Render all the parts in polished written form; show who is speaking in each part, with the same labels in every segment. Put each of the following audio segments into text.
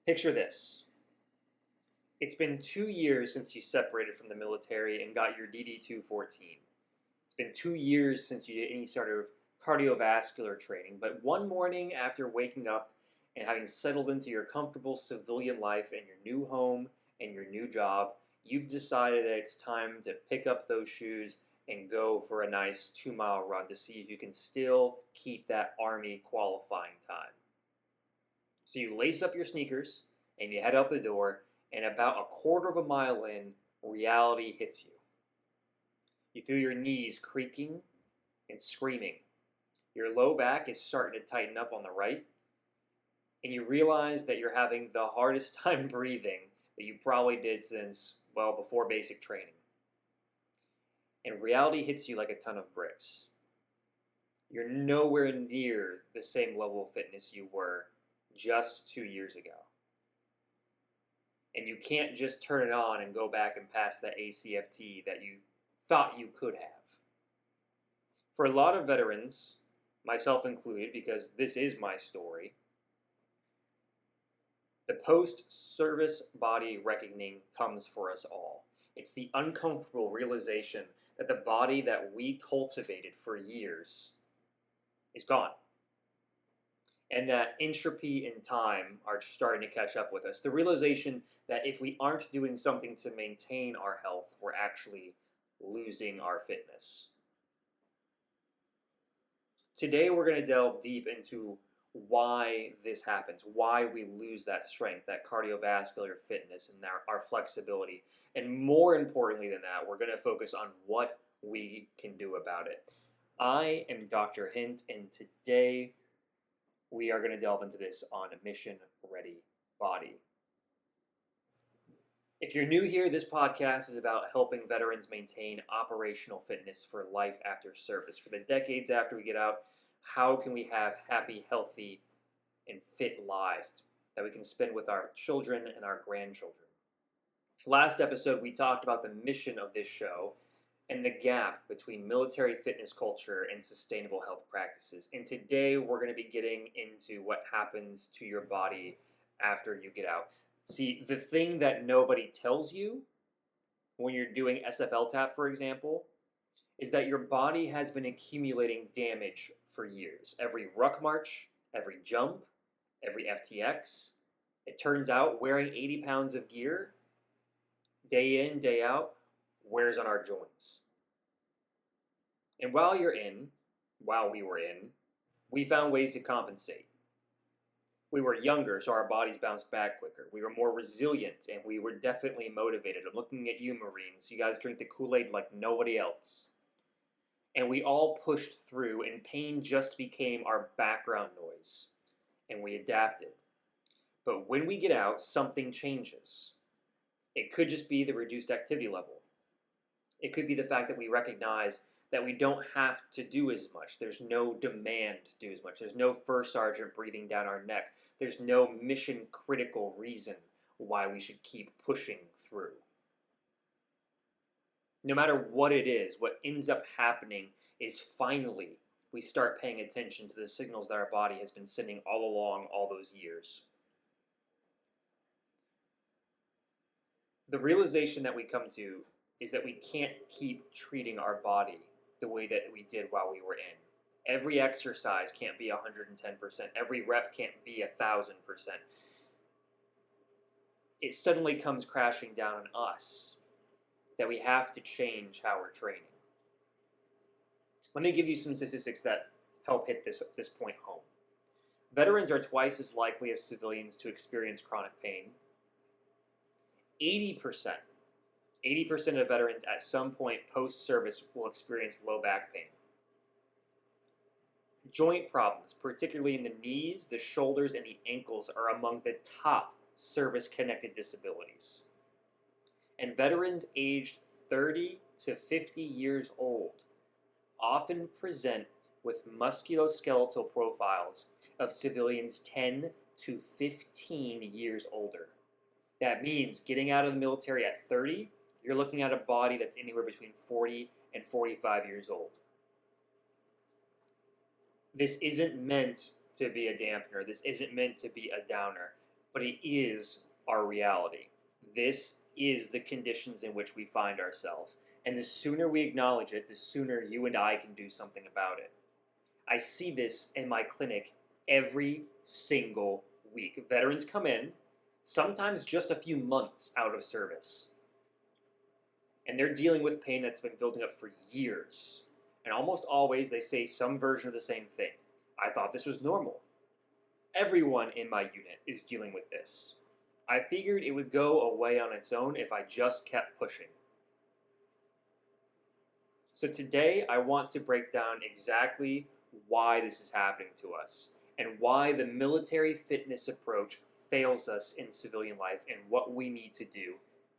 Speaker 1: Picture this. It's been 2 years since you separated from the military and got your DD-214. It's been 2 years since you did any sort of cardiovascular training, but one morning after waking up and having settled into your comfortable civilian life and your new home and your new job, you've decided that it's time to pick up those shoes and go for a nice 2 mile run to see if you can still keep that Army qualifying time. So you lace up your sneakers and you head out the door, and about a quarter of a mile in, reality hits you. You feel your knees creaking and screaming. Your low back is starting to tighten up on the right, and you realize that you're having the hardest time breathing that you probably did since, well, before basic training. And reality hits you like a ton of bricks. You're nowhere near the same level of fitness you were just 2 years ago. And you can't just turn it on and go back and pass that ACFT that you thought you could have. For a lot of veterans, myself included, because this is my story, the post-service body reckoning comes for us all. It's the uncomfortable realization that the body that we cultivated for years is gone. And that entropy and time are starting to catch up with us. The realization that if we aren't doing something to maintain our health, we're actually losing our fitness. Today we're going to delve deep into why this happens, why we lose that strength, that cardiovascular fitness, and our flexibility. And more importantly than that, we're going to focus on what we can do about it. I am Dr. Hint, and today we are going to delve into this on Mission Ready Body. If you're new here, this podcast is about helping veterans maintain operational fitness for life after service. For the decades after we get out, how can we have happy, healthy, and fit lives that we can spend with our children and our grandchildren? Last episode, we talked about the mission of this show and the gap between military fitness culture and sustainable health practices. And today we're going to be getting into what happens to your body after you get out. See, the thing that nobody tells you when you're doing SFL tap, for example, is that your body has been accumulating damage for years. Every ruck march, every jump, every FTX. It turns out wearing 80 pounds of gear, day in, day out, wears on our joints. And while we were in, we found ways to compensate. We were younger, so our bodies bounced back quicker. We were more resilient, and we were definitely motivated. I'm looking at you, Marines. You guys drink the Kool-Aid like nobody else. And we all pushed through, and pain just became our background noise. And we adapted. But when we get out, something changes. It could just be the reduced activity level. It could be the fact that we recognize that we don't have to do as much. There's no demand to do as much. There's no first sergeant breathing down our neck. There's no mission critical reason why we should keep pushing through. No matter what it is, what ends up happening is finally we start paying attention to the signals that our body has been sending all along all those years. The realization that we come to is that we can't keep treating our body the way that we did while we were in. Every exercise can't be 110%. Every rep can't be 1,000%. It suddenly comes crashing down on us that we have to change how we're training. Let me give you some statistics that help hit this point home. Veterans are twice as likely as civilians to experience chronic pain. 80% of veterans at some point post-service will experience low back pain. Joint problems, particularly in the knees, the shoulders, and the ankles, are among the top service-connected disabilities. And veterans aged 30 to 50 years old often present with musculoskeletal profiles of civilians 10 to 15 years older. That means getting out of the military at 30, you're looking at a body that's anywhere between 40 and 45 years old. This isn't meant to be a dampener. This isn't meant to be a downer. but it is our reality. This is the conditions in which we find ourselves. And the sooner we acknowledge it, the sooner you and I can do something about it. I see this in my clinic every single week. Veterans come in, sometimes just a few months out of service, and they're dealing with pain that's been building up for years. And almost always they say some version of the same thing. I thought this was normal. Everyone in my unit is dealing with this. I figured it would go away on its own if I just kept pushing. So today I want to break down exactly why this is happening to us and why the military fitness approach fails us in civilian life and what we need to do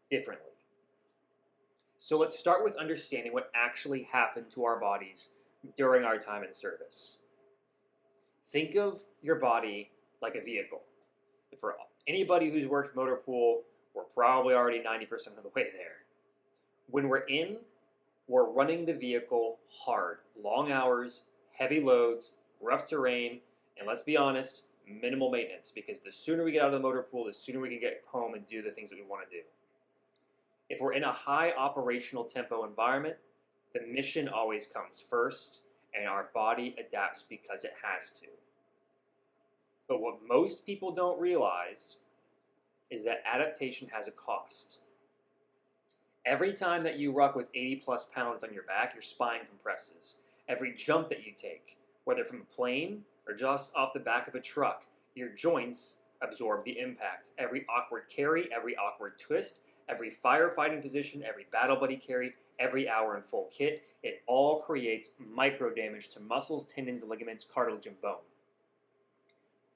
Speaker 1: differently. So let's start with understanding what actually happened to our bodies during our time in service. Think of your body like a vehicle. For anybody who's worked motor pool, we're probably already 90% of the way there. When we're running the vehicle hard, long hours, heavy loads, rough terrain, and let's be honest, minimal maintenance, because the sooner we get out of the motor pool, the sooner we can get home and do the things that we want to do. If we're in a high operational tempo environment, the mission always comes first, and our body adapts because it has to. But what most people don't realize is that adaptation has a cost. Every time that you ruck with 80 plus pounds on your back, your spine compresses. Every jump that you take, whether from a plane or just off the back of a truck, your joints absorb the impact. Every awkward carry, every awkward twist, every firefighting position, every battle buddy carry, every hour in full kit, it all creates micro damage to muscles, tendons, ligaments, cartilage, and bone.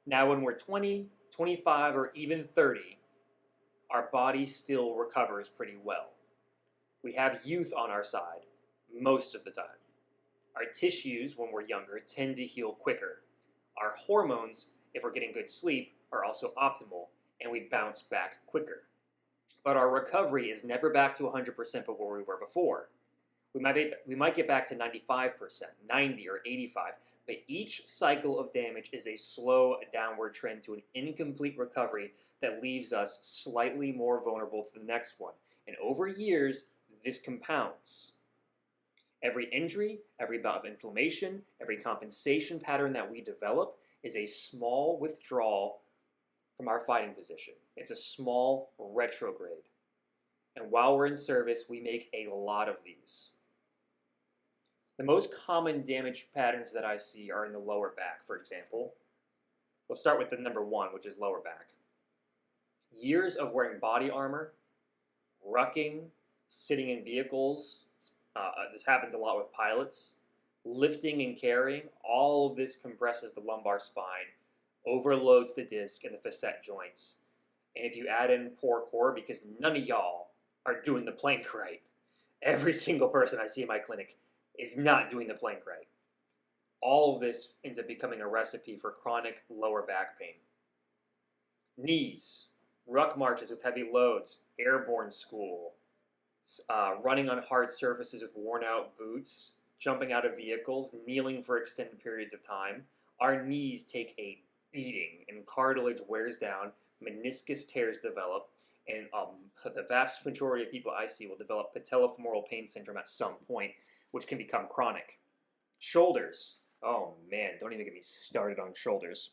Speaker 1: Now when we're 20, 25, or even 30, our body still recovers pretty well. We have youth on our side most of the time. Our tissues, when we're younger, tend to heal quicker. Our hormones, if we're getting good sleep, are also optimal, and we bounce back quicker. But our recovery is never back to 100% of where we were before. We might get back to 95%, 90, or 85, but each cycle of damage is a slow downward trend to an incomplete recovery that leaves us slightly more vulnerable to the next one. And over years, this compounds. Every injury, every bout of inflammation, every compensation pattern that we develop is a small withdrawal from our fighting position. It's a small retrograde. And while we're in service, we make a lot of these. The most common damage patterns that I see are in the lower back, for example. We'll start with the number one, which is lower back. Years of wearing body armor, rucking, sitting in vehicles, this happens a lot with pilots, lifting and carrying, all of this compresses the lumbar spine, overloads the disc and the facet joints. And if you add in poor core, because none of y'all are doing the plank right, every single person I see in my clinic is not doing the plank right. All of this ends up becoming a recipe for chronic lower back pain. Knees, ruck marches with heavy loads, airborne school, running on hard surfaces with worn out boots, jumping out of vehicles, kneeling for extended periods of time. Our knees take a beating and cartilage wears down, meniscus tears develop, and the vast majority of people I see will develop patellofemoral pain syndrome at some point, which can become chronic. Shoulders. Oh man, don't even get me started on shoulders.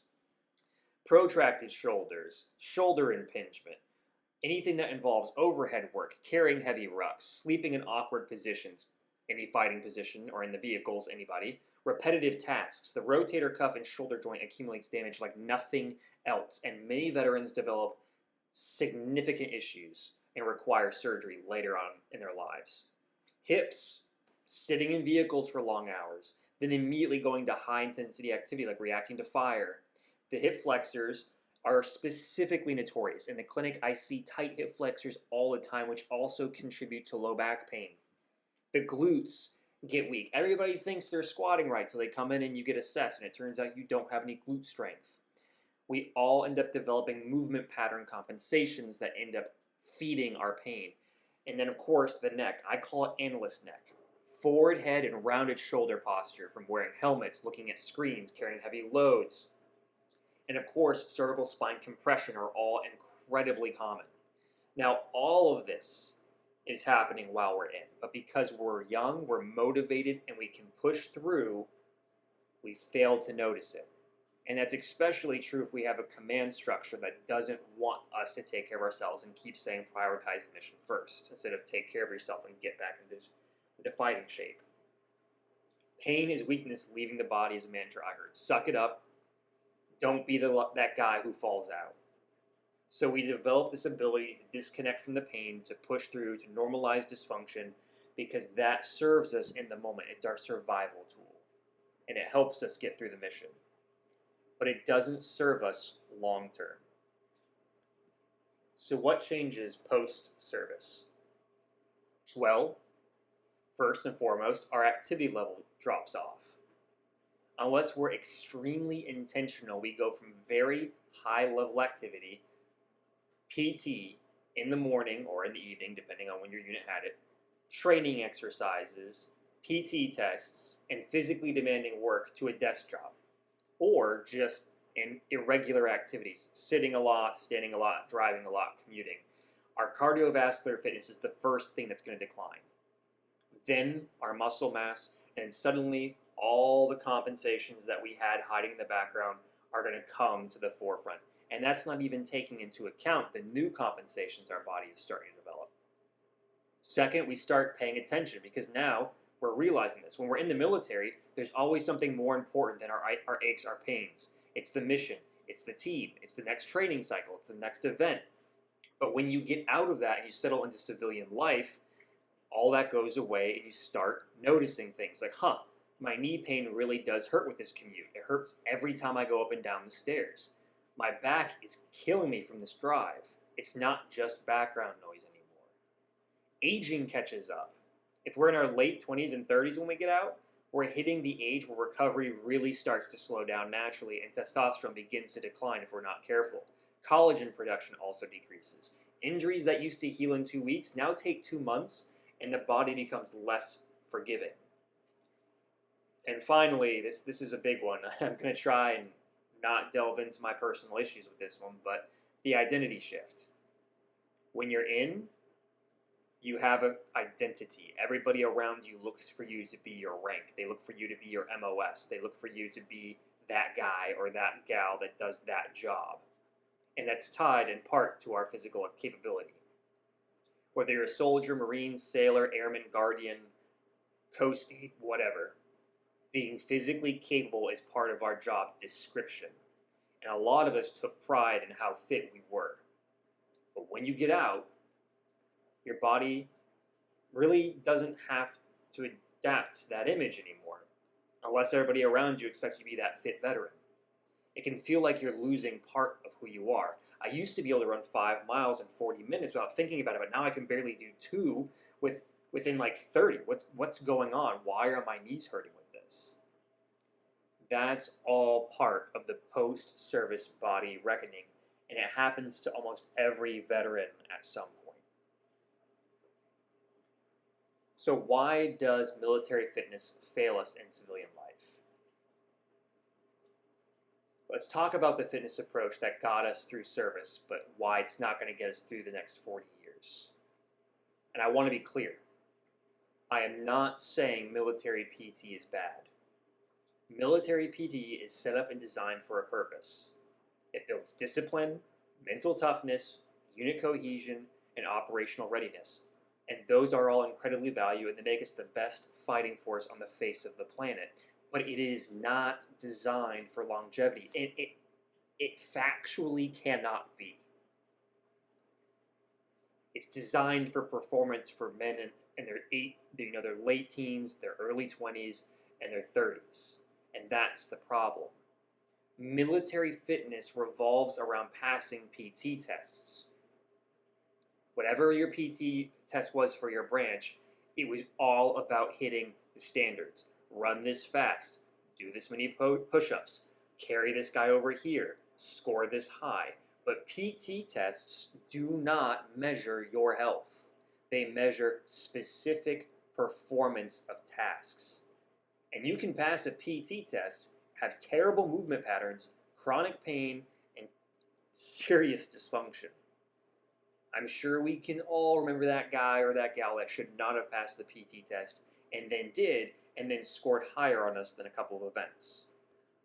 Speaker 1: Protracted shoulders, shoulder impingement, anything that involves overhead work, carrying heavy rucks, sleeping in awkward positions, any fighting position or in the vehicles, anybody, repetitive tasks. The rotator cuff and shoulder joint accumulates damage like nothing else, and many veterans develop significant issues and require surgery later on in their lives. Hips, sitting in vehicles for long hours, then immediately going to high intensity activity like reacting to fire. The hip flexors are specifically notorious. In the clinic, I see tight hip flexors all the time, which also contribute to low back pain. The glutes get weak. Everybody thinks they're squatting right, so they come in and you get assessed, and it turns out you don't have any glute strength. We all end up developing movement pattern compensations that end up feeding our pain. And then, of course, the neck. I call it analyst neck. Forward head and rounded shoulder posture from wearing helmets, looking at screens, carrying heavy loads. and of course, cervical spine compression are all incredibly common. Now, all of this is happening while we're in, but because we're young, we're motivated, and we can push through, we fail to notice it. And that's especially true if we have a command structure that doesn't want us to take care of ourselves and keep saying prioritize the mission first instead of take care of yourself and get back into fighting shape. Pain is weakness leaving the body is a mantra I heard. Suck it up. Don't be that guy who falls out. So we develop this ability to disconnect from the pain, to push through, to normalize dysfunction, because that serves us in the moment. It's our survival tool, and it helps us get through the mission. But it doesn't serve us long term. So what changes post-service? Well, first and foremost, our activity level drops off. Unless we're extremely intentional, we go from very high-level activity, PT, in the morning or in the evening, depending on when your unit had it, training exercises, PT tests, and physically demanding work to a desk job, or just in irregular activities, sitting a lot, standing a lot, driving a lot, commuting. Our cardiovascular fitness is the first thing that's going to decline. Then our muscle mass, and suddenly all the compensations that we had hiding in the background are going to come to the forefront. And that's not even taking into account the new compensations our body is starting to develop. Second, we start paying attention because now we're realizing this. When we're in the military, there's always something more important than our aches, our pains. It's the mission, it's the team, it's the next training cycle, it's the next event. But when you get out of that and you settle into civilian life, all that goes away and you start noticing things like, my knee pain really does hurt with this commute. It hurts every time I go up and down the stairs. My back is killing me from this drive. It's not just background noise anymore. Aging catches up. If we're in our late 20s and 30s when we get out, we're hitting the age where recovery really starts to slow down naturally and testosterone begins to decline if we're not careful. Collagen production also decreases. Injuries that used to heal in 2 weeks now take 2 months, and the body becomes less forgiving. And finally, this is a big one. I'm going to try and not delve into my personal issues with this one, but the identity shift. When you're in, you have an identity. Everybody around you looks for you to be your rank. They look for you to be your MOS. They look for you to be that guy or that gal that does that job. And that's tied in part to our physical capability. Whether you're a soldier, marine, sailor, airman, guardian, coast, whatever, being physically capable is part of our job description. And a lot of us took pride in how fit we were. But when you get out, your body really doesn't have to adapt to that image anymore, unless everybody around you expects you to be that fit veteran. It can feel like you're losing part of who you are. I used to be able to run 5 miles in 40 minutes without thinking about it, but now I can barely do 2 within like 30. What's going on? Why are my knees hurting with this? That's all part of the post-service body reckoning, and it happens to almost every veteran at some point. So why does military fitness fail us in civilian life? Let's talk about the fitness approach that got us through service, but why it's not going to get us through the next 40 years. And I want to be clear. I am not saying military PT is bad. Military PT is set up and designed for a purpose. It builds discipline, mental toughness, unit cohesion, and operational readiness. And those are all incredibly valuable, and they make us the best fighting force on the face of the planet. But it is not designed for longevity. It factually cannot be. It's designed for performance for men in their late teens, their early 20s, and their 30s. And that's the problem. Military fitness revolves around passing PT tests. Whatever your PT test was for your branch, it was all about hitting the standards. Run this fast, do this many push-ups, carry this guy over here, score this high. But PT tests do not measure your health. They measure specific performance of tasks. And you can pass a PT test, have terrible movement patterns, chronic pain and serious dysfunction. I'm sure we can all remember that guy or that gal that should not have passed the PT test and then did, and then scored higher on us than a couple of events.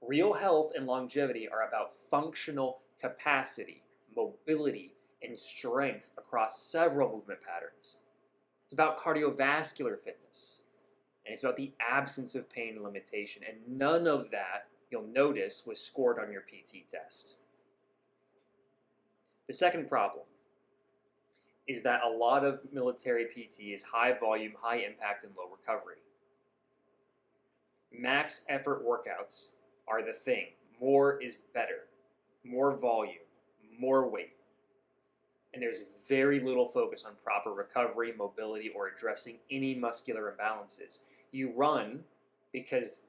Speaker 1: Real health and longevity are about functional capacity, mobility, and strength across several movement patterns. It's about cardiovascular fitness, and it's about the absence of pain and limitation, and none of that, you'll notice, was scored on your PT test. The second problem is that a lot of military PT is high volume, high impact, and low recovery. Max effort workouts are the thing. More is better. More volume, more weight. And there's very little focus on proper recovery, mobility, or addressing any muscular imbalances. You run because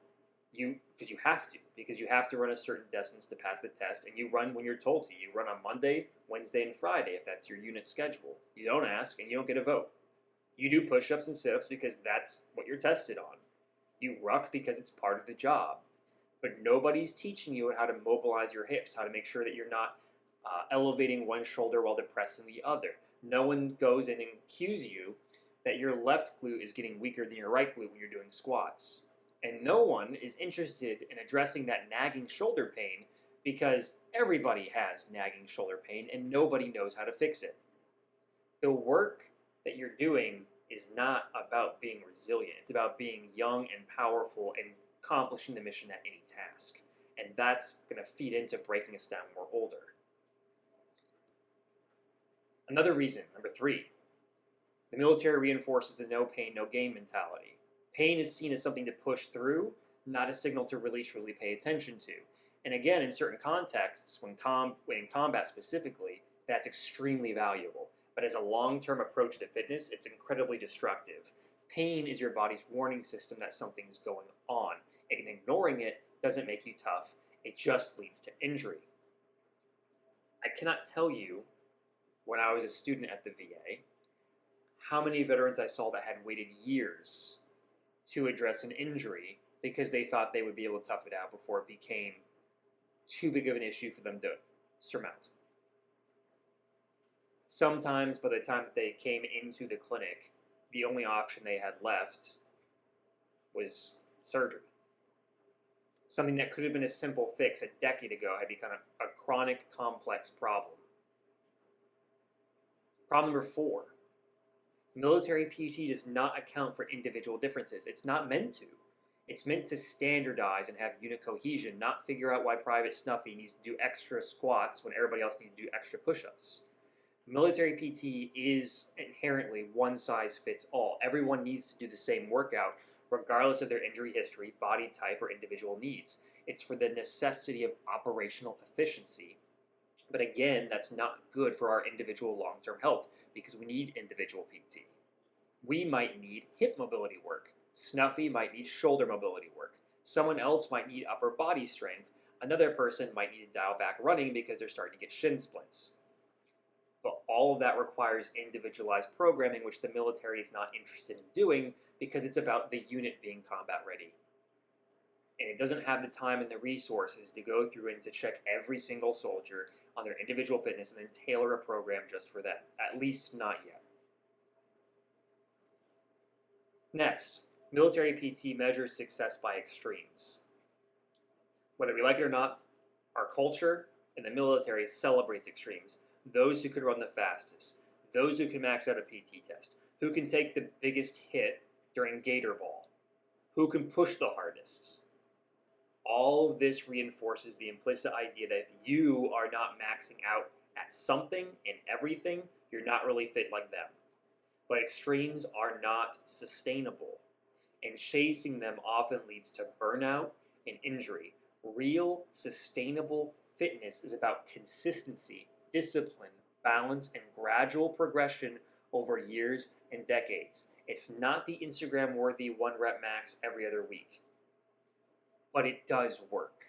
Speaker 1: you have to run a certain distance to pass the test, and you run when you're told to. You run on Monday, Wednesday, and Friday if that's your unit schedule. You don't ask and you don't get a vote. You do push-ups and sit-ups because that's what you're tested on. You ruck because it's part of the job. But nobody's teaching you how to mobilize your hips, how to make sure that you're not elevating one shoulder while depressing the other. No one goes in and cues you that your left glute is getting weaker than your right glute when you're doing squats. And no one is interested in addressing that nagging shoulder pain because everybody has nagging shoulder pain and nobody knows how to fix it. The work that you're doing is not about being resilient. It's about being young and powerful and accomplishing the mission at any task. And that's going to feed into breaking us down when we're older. Another reason, number 3, the military reinforces the no pain, no gain mentality. Pain is seen as something to push through, not a signal to really truly pay attention to. And again, in certain contexts, when in combat specifically, that's extremely valuable. But as a long-term approach to fitness, it's incredibly destructive. Pain is your body's warning system that something's going on, and ignoring it doesn't make you tough. It just leads to injury. I cannot tell you, when I was a student at the VA, how many veterans I saw that had waited years to address an injury because they thought they would be able to tough it out before it became too big of an issue for them to surmount. Sometimes by the time that they came into the clinic, the only option they had left was surgery. Something that could have been a simple fix a decade ago had become a chronic, complex problem. Problem number 4. Military PT does not account for individual differences. It's not meant to. It's meant to standardize and have unit cohesion, not figure out why Private Snuffy needs to do extra squats when everybody else needs to do extra push-ups. Military PT is inherently one size fits all. Everyone needs to do the same workout, regardless of their injury history, body type, or individual needs. It's for the necessity of operational efficiency. But again, that's not good for our individual long-term health because we need individual PT. We might need hip mobility work. Snuffy might need shoulder mobility work. Someone else might need upper body strength. Another person might need to dial back running because they're starting to get shin splints. But all of that requires individualized programming, which the military is not interested in doing because it's about the unit being combat ready. And it doesn't have the time and the resources to go through and to check every single soldier on their individual fitness and then tailor a program just for them. At least not yet. Next, military PT measures success by extremes. Whether we like it or not, our culture in the military celebrates extremes. Those who can run the fastest, those who can max out a PT test, who can take the biggest hit during gator ball, who can push the hardest. All of this reinforces the implicit idea that if you are not maxing out at something and everything, you're not really fit like them. But extremes are not sustainable, and chasing them often leads to burnout and injury. Real, sustainable fitness is about consistency, discipline, balance, and gradual progression over years and decades. It's not the Instagram-worthy 1 rep max every other week. But it does work.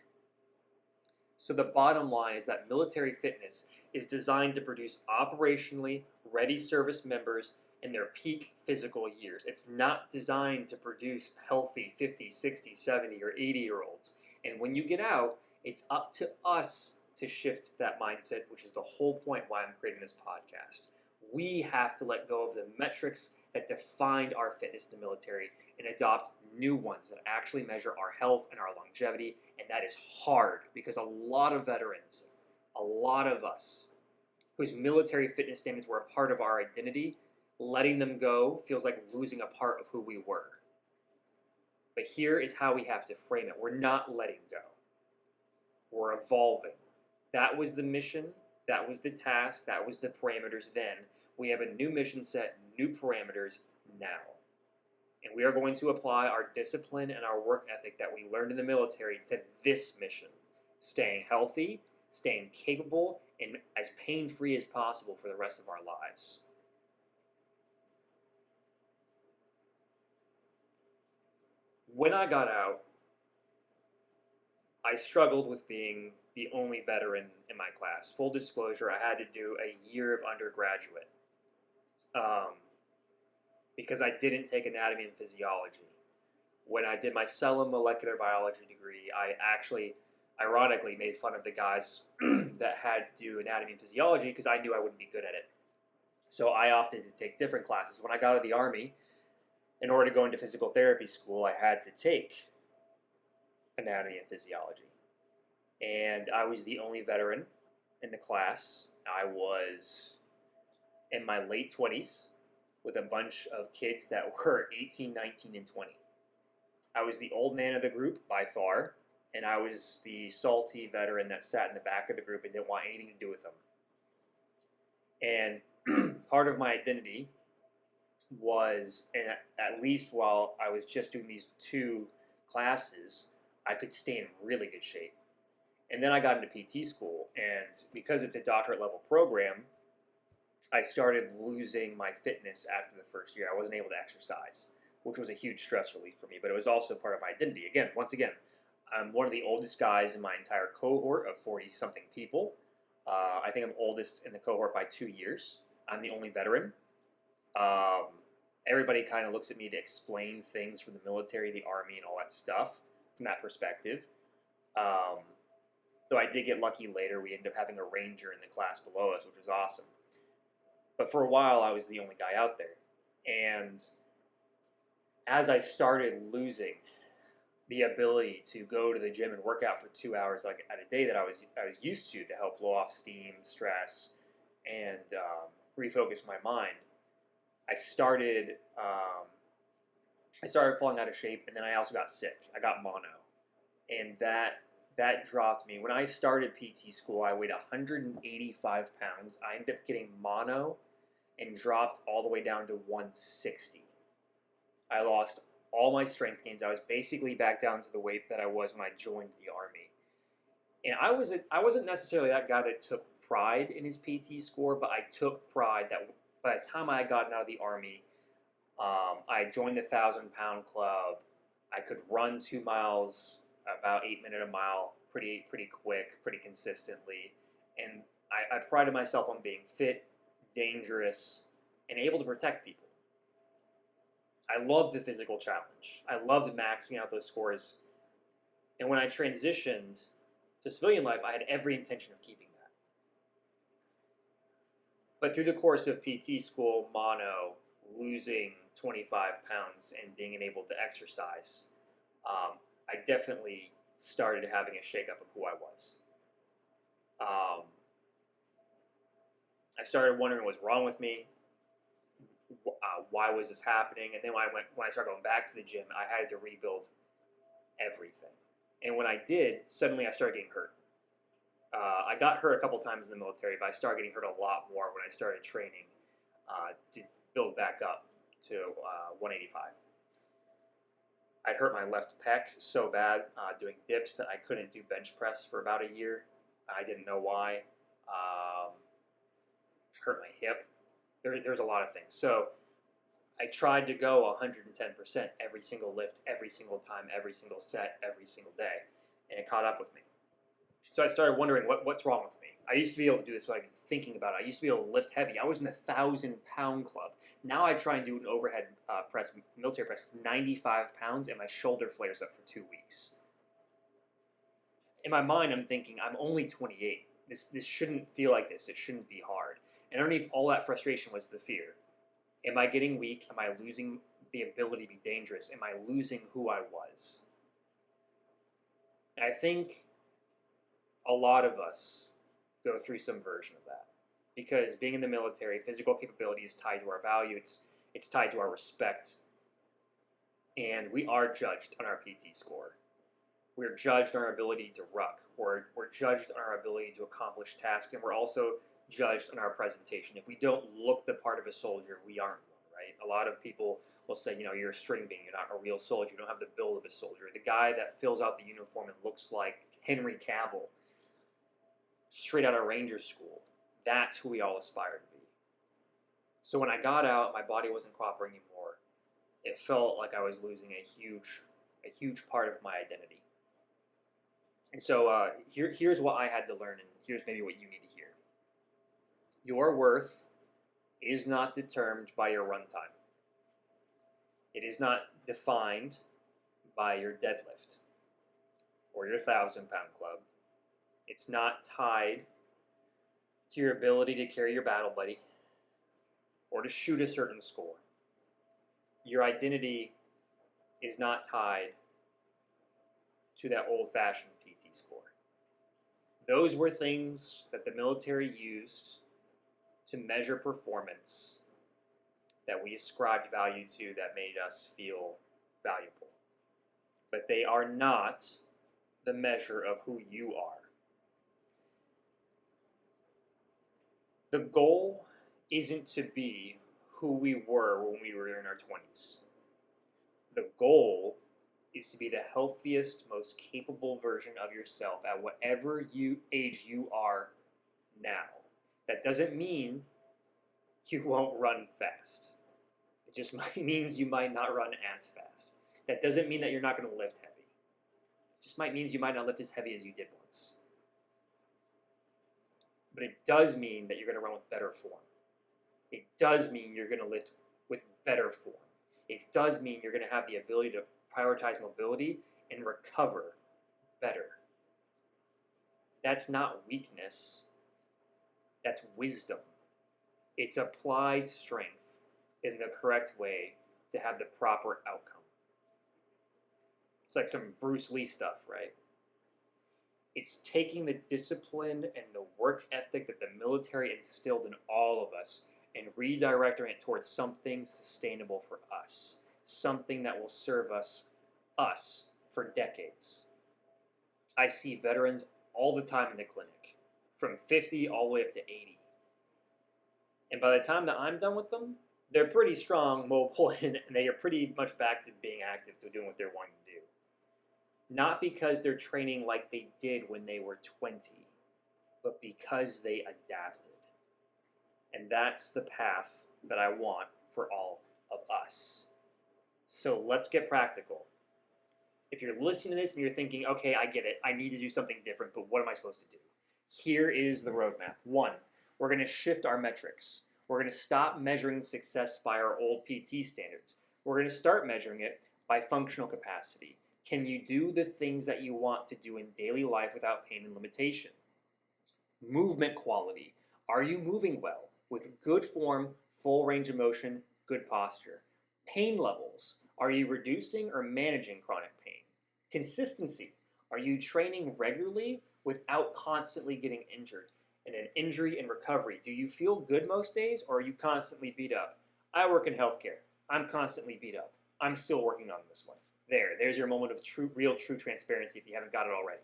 Speaker 1: So the bottom line is that military fitness is designed to produce operationally ready service members in their peak physical years. It's not designed to produce healthy 50, 60, 70, or 80-year-olds. And when you get out, It's up to us to shift that mindset, which is the whole point why I'm creating this podcast. We have to let go of the metrics that defined our fitness in the military and adopt new ones that actually measure our health and our longevity. And that is hard because a lot of veterans, a lot of us, whose military fitness standards were a part of our identity, letting them go feels like losing a part of who we were. But here is how we have to frame it. We're not letting go. We're evolving. That was the mission. That was the task. That was the parameters then. We have a new mission set, new parameters now. And we are going to apply our discipline and our work ethic that we learned in the military to this mission. Staying healthy, staying capable, and as pain-free as possible for the rest of our lives. When I got out, I struggled with being the only veteran in my class. Full disclosure, I had to do a year of undergraduate because I didn't take anatomy and physiology. When I did my cell and molecular biology degree, I actually, ironically, made fun of the guys that had to do anatomy and physiology because I knew I wouldn't be good at it. So I opted to take different classes. When I got out of the Army, in order to go into physical therapy school, I had to take anatomy and physiology. And I was the only veteran in the class. I was in my late 20s with a bunch of kids that were 18, 19, and 20. I was the old man of the group by far, and I was the salty veteran that sat in the back of the group and didn't want anything to do with them. And part of my identity was, and at least while I was just doing these 2 classes, I could stay in really good shape. And then I got into PT school, and because it's a doctorate level program, I started losing my fitness after the first year. I wasn't able to exercise, which was a huge stress relief for me, but it was also part of my identity. Once again, I'm one of the oldest guys in my entire cohort of 40-something people. I think I'm oldest in the cohort by 2 years. I'm the only veteran. Everybody kind of looks at me to explain things from the military, the Army, and all that stuff from that perspective. Though I did get lucky later. We ended up having a ranger in the class below us, which was awesome. But for a while, I was the only guy out there. And as I started losing the ability to go to the gym and work out for 2 hours like at a day that I was used to help blow off steam, stress, and refocus my mind, I started falling out of shape, and then I also got sick. I got mono, and that dropped me. When I started PT school, I weighed 185 pounds. I ended up getting mono and dropped all the way down to 160. I lost all my strength gains. I was basically back down to the weight that I was when I joined the Army. And I wasn't necessarily that guy that took pride in his PT score, but I took pride that by the time I had gotten out of the Army, I joined the 1,000-pound club. I could run 2 miles, about 8 minutes a mile, pretty quick, pretty consistently. And I prided myself on being fit, dangerous, and able to protect people. I loved the physical challenge. I loved maxing out those scores. And when I transitioned to civilian life, I had every intention of keeping that. But through the course of PT school, mono, losing 25 pounds, and being unable to exercise, I definitely started having a shakeup of who I was. I started wondering what was wrong with me. Why was this happening? And then when I started going back to the gym, I had to rebuild everything. And when I did, suddenly I started getting hurt. I got hurt a couple times in the military, but I started getting hurt a lot more when I started training to build back up to 185. I'd hurt my left pec so bad doing dips that I couldn't do bench press for about a year. I didn't know why. Hurt my hip. There's a lot of things. So I tried to go 110% every single lift, every single time, every single set, every single day, and it caught up with me. So I started wondering what's wrong with me. I used to be able to do this without even thinking about it. I used to be able to lift heavy. I was in the 1,000-pound club. Now I try and do an overhead press, military press with 95 pounds, and my shoulder flares up for 2 weeks. In my mind, I'm thinking, I'm only 28. This shouldn't feel like this. It shouldn't be hard. And underneath all that frustration was the fear. Am I getting weak? Am I losing the ability to be dangerous? Am I losing who I was? And I think a lot of us go through some version of that. Because being in the military, physical capability is tied to our value, it's tied to our respect. And we are judged on our PT score. We're judged on our ability to ruck. We're judged on our ability to accomplish tasks, and we're also judged on our presentation. If we don't look the part of a soldier, we aren't one, right? A lot of people will say, you're a string bean, you're not a real soldier, you don't have the build of a soldier. The guy that fills out the uniform and looks like Henry Cavill, straight out of Ranger School, that's who we all aspire to be. So when I got out, my body wasn't cooperating anymore. It felt like I was losing a huge part of my identity. And so here's what I had to learn, and here's maybe what you need to hear. Your worth is not determined by your runtime. It is not defined by your deadlift or your 1,000-pound club. It's not tied to your ability to carry your battle buddy or to shoot a certain score. Your identity is not tied to that old-fashioned PT score. Those were things that the military used to measure performance that we ascribed value to that made us feel valuable. But they are not the measure of who you are. The goal isn't to be who we were when we were in our 20s. The goal is to be the healthiest, most capable version of yourself at whatever age you are now. That doesn't mean you won't run fast. It just means you might not run as fast. That doesn't mean that you're not going to lift heavy. It just means you might not lift as heavy as you did once. But it does mean that you're going to run with better form. It does mean you're going to lift with better form. It does mean you're going to have the ability to prioritize mobility and recover better. That's not weakness. That's wisdom. It's applied strength in the correct way to have the proper outcome. It's like some Bruce Lee stuff, right? It's taking the discipline and the work ethic that the military instilled in all of us and redirecting it towards something sustainable for us, something that will serve us for decades. I see veterans all the time in the clinic, from 50 all the way up to 80. And by the time that I'm done with them, they're pretty strong, mobile, and they are pretty much back to being active, to doing what they're wanting to do. Not because they're training like they did when they were 20, but because they adapted. And that's the path that I want for all of us. So let's get practical. If you're listening to this and you're thinking, okay, I get it, I need to do something different, but what am I supposed to do? Here is the roadmap. 1, we're going to shift our metrics. We're going to stop measuring success by our old PT standards. We're going to start measuring it by functional capacity. Can you do the things that you want to do in daily life without pain and limitation? Movement quality. Are you moving well with good form, full range of motion, good posture? Pain levels. Are you reducing or managing chronic pain? Consistency. Are you training regularly without constantly getting injured? And then injury and recovery. Do you feel good most days, or are you constantly beat up? I work in healthcare. I'm constantly beat up. I'm still working on this one. There's your moment of real true transparency if you haven't got it already.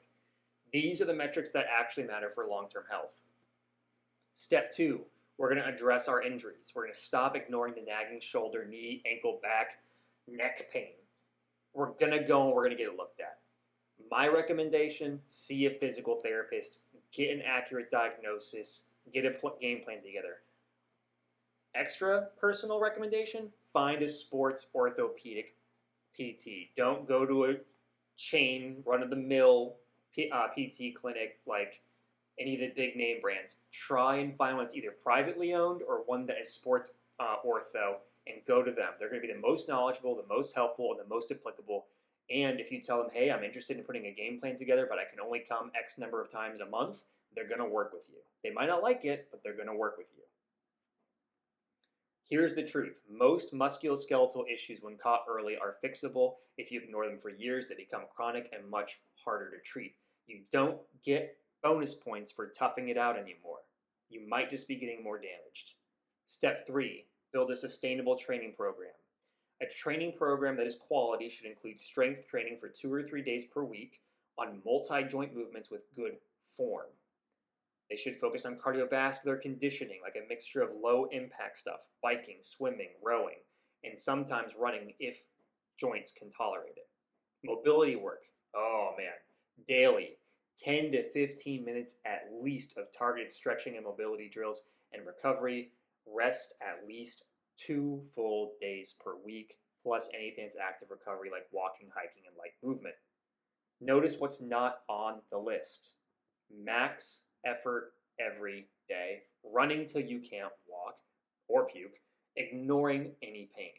Speaker 1: These are the metrics that actually matter for long-term health. Step 2, we're going to address our injuries. We're going to stop ignoring the nagging shoulder, knee, ankle, back, neck pain. We're going to go and we're going to get it looked at. My recommendation, see a physical therapist, get an accurate diagnosis, get a game plan together. Extra personal recommendation, find a sports orthopedic PT. Don't go to a chain, run-of-the-mill PT clinic like any of the big name brands. Try and find one that's either privately owned or one that is sports ortho, and go to them. They're going to be the most knowledgeable, the most helpful, and the most applicable. And if you tell them, hey, I'm interested in putting a game plan together, but I can only come X number of times a month, they're going to work with you. They might not like it, but they're going to work with you. Here's the truth. Most musculoskeletal issues, when caught early, are fixable. If you ignore them for years, they become chronic and much harder to treat. You don't get bonus points for toughing it out anymore. You might just be getting more damaged. Step 3, build a sustainable training program. A training program that is quality should include strength training for 2 or 3 days per week on multi-joint movements with good form. They should focus on cardiovascular conditioning, like a mixture of low impact stuff, biking, swimming, rowing, and sometimes running if joints can tolerate it. Mobility work, oh man, daily, 10 to 15 minutes at least of targeted stretching and mobility drills, and recovery. Rest at least 2 full days per week, plus anything that's active recovery like walking, hiking, and light movement. Notice what's not on the list. Max effort every day, running till you can't walk or puke, ignoring any pain.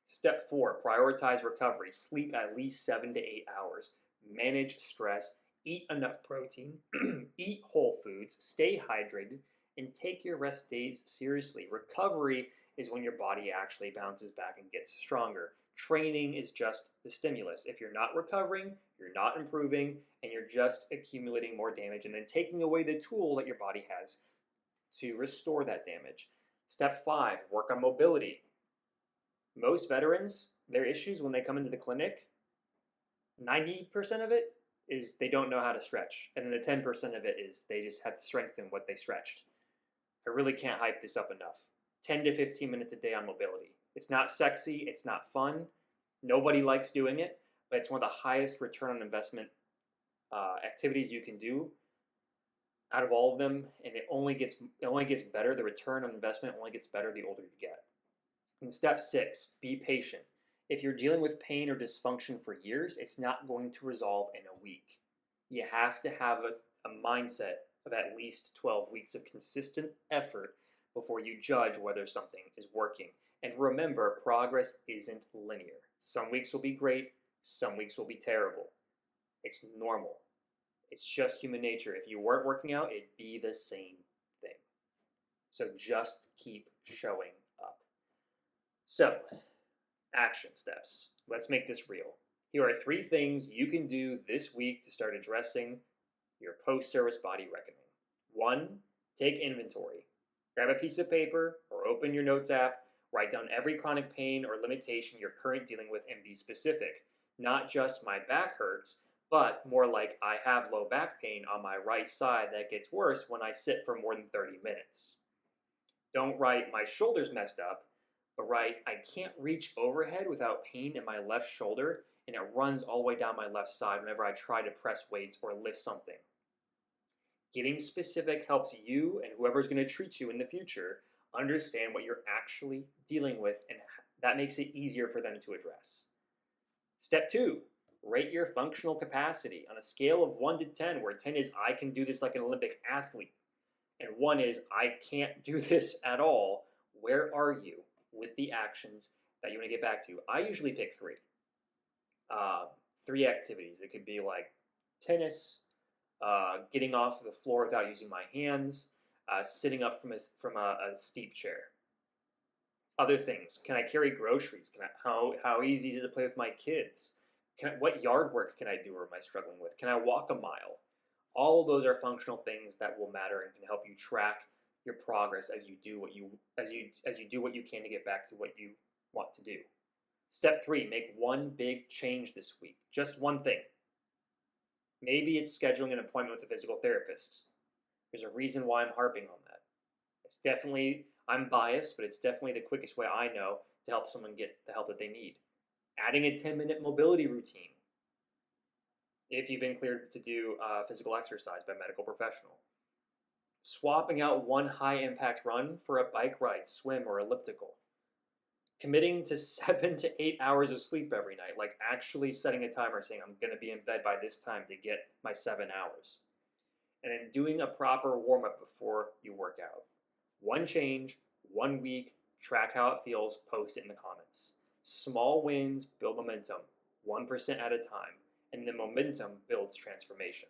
Speaker 1: Step 4, prioritize recovery. Sleep at least 7 to 8 hours. Manage stress. Eat enough protein. Eat whole foods. Stay hydrated. And take your rest days seriously. Recovery is when your body actually bounces back and gets stronger. Training is just the stimulus. If you're not recovering, you're not improving, and you're just accumulating more damage and then taking away the tool that your body has to restore that damage. Step 5, work on mobility. Most veterans, their issues when they come into the clinic, 90% of it is they don't know how to stretch. And then the 10% of it is they just have to strengthen what they stretched. I really can't hype this up enough. 10 to 15 minutes a day on mobility. It's not sexy. It's not fun. Nobody likes doing it, but it's one of the highest return on investment activities you can do out of all of them, and it only gets better. The return on investment only gets better the older you get. And step 6, be patient. If you're dealing with pain or dysfunction for years, it's not going to resolve in a week. You have to have a mindset of at least 12 weeks of consistent effort before you judge whether something is working. And remember, progress isn't linear. Some weeks will be great, some weeks will be terrible. It's normal. It's just human nature. If you weren't working out, it'd be the same thing. So just keep showing up. So, action steps. Let's make this real. Here are 3 things you can do this week to start addressing your post-service body reckoning. 1, take inventory. Grab a piece of paper or open your notes app. Write down every chronic pain or limitation you're currently dealing with and be specific. Not just my back hurts, but more like I have low back pain on my right side that gets worse when I sit for more than 30 minutes. Don't write my shoulder's messed up, but write I can't reach overhead without pain in my left shoulder and it runs all the way down my left side whenever I try to press weights or lift something. Getting specific helps you and whoever's going to treat you in the future understand what you're actually dealing with, and that makes it easier for them to address. Step 2, rate your functional capacity on a scale of 1 to 10, where 10 is I can do this like an Olympic athlete, and 1 is I can't do this at all. Where are you with the actions that you want to get back to? I usually pick 3. 3 activities. It could be like tennis, getting off the floor without using my hands, sitting up from a steep chair. Other things. Can I carry groceries? How easy is it to play with my kids? What yard work can I do or am I struggling with? Can I walk a mile? All of those are functional things that will matter and can help you track your progress as you do what you can to get back to what you want to do. Step 3, make 1 big change this week. Just 1 thing. Maybe it's scheduling an appointment with a physical therapist. There's a reason why I'm harping on that. It's definitely, I'm biased, but it's definitely the quickest way I know to help someone get the help that they need. Adding a 10-minute mobility routine if you've been cleared to do physical exercise by a medical professional. Swapping out 1 high-impact run for a bike ride, swim, or elliptical. Committing to 7 to 8 hours of sleep every night, like actually setting a timer saying I'm going to be in bed by this time to get my 7 hours. And then doing a proper warm-up before you work out. 1 change, 1 week, track how it feels, post it in the comments. Small wins build momentum. 1% at a time, and the momentum builds transformation.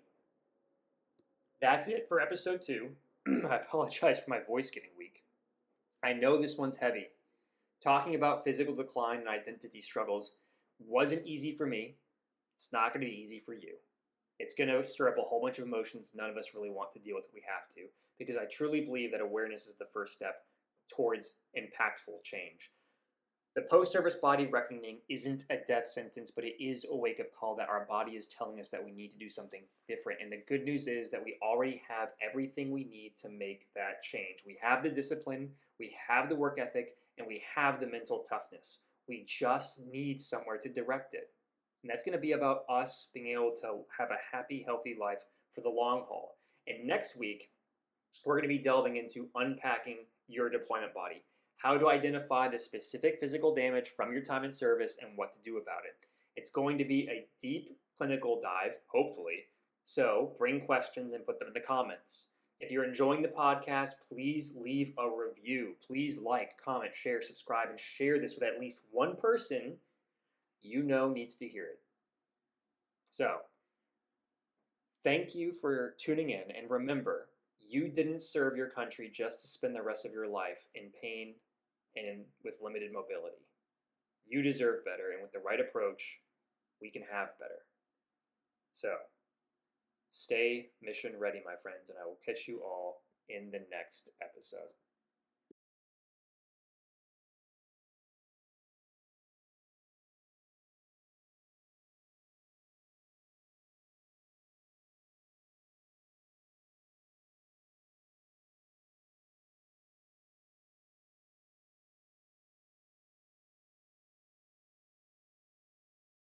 Speaker 1: That's it for episode 2. I apologize for my voice getting weak. I know this one's heavy. Talking about physical decline and identity struggles wasn't easy for me. It's not going to be easy for you. It's going to stir up a whole bunch of emotions none of us really want to deal with if we have to, because I truly believe that awareness is the first step towards impactful change. The post-service body reckoning isn't a death sentence, but it is a wake-up call that our body is telling us that we need to do something different. And the good news is that we already have everything we need to make that change. We have the discipline, we have the work ethic, and we have the mental toughness. We just need somewhere to direct it. And that's going to be about us being able to have a happy, healthy life for the long haul. And next week, we're going to be delving into unpacking your deployment body. How to identify the specific physical damage from your time in service and what to do about it. It's going to be a deep clinical dive, hopefully. So bring questions and put them in the comments. If you're enjoying the podcast, please leave a review. Please like, comment, share, subscribe, and share this with at least one person you know needs to hear it. So, thank you for tuning in, and remember, you didn't serve your country just to spend the rest of your life in pain and with limited mobility. You deserve better, and with the right approach, we can have better. So, stay mission ready, my friends, and I will catch you all in the next episode.